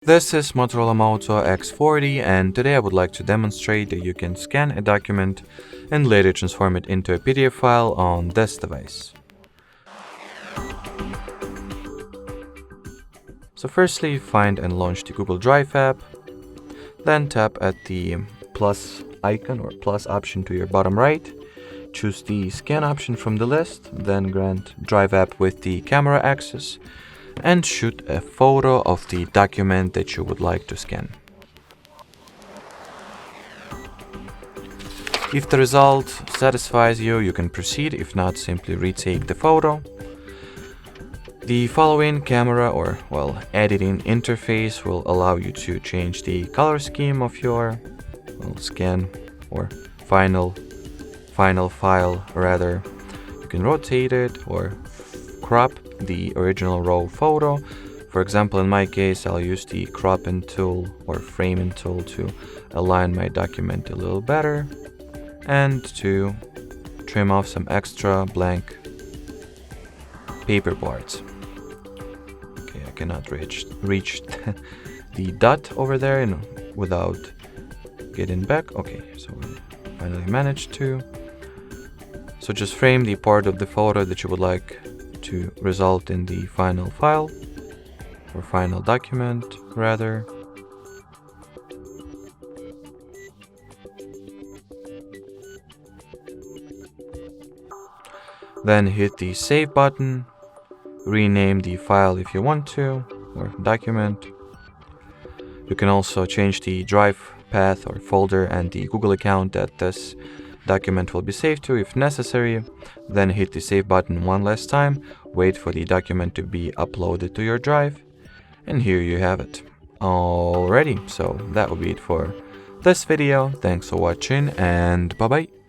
This is Motorola Moto X40, and today I would like to demonstrate that you can scan a document and later transform it into a PDF file on this device. So firstly, find and launch the Google Drive app, then tap at the plus icon or plus option to your bottom right, choose the scan option from the list, then grant Drive app with the camera access, and shoot a photo of the document that you would like to scan. If the result satisfies you, you can proceed. If not, simply retake the photo. The following camera editing interface will allow you to change the color scheme of your scan or final file rather. You can rotate it or crop the original raw photo. For example, in my case, I'll use the cropping tool or framing tool to align my document a little better and to trim off some extra blank paper parts. Okay, I cannot reach the dot over there without getting back. Okay, so we finally managed to. So just frame the part of the photo that you would like to result in the final file or final document rather. Then hit the save button, rename the file if you want to, or document. You can also change the drive path or folder and the Google account that this document will be saved to if necessary. Then hit the save button one last time, wait for the document to be uploaded to your drive, and here you have it. Alrighty, so that will be it for this video. Thanks for watching and bye bye.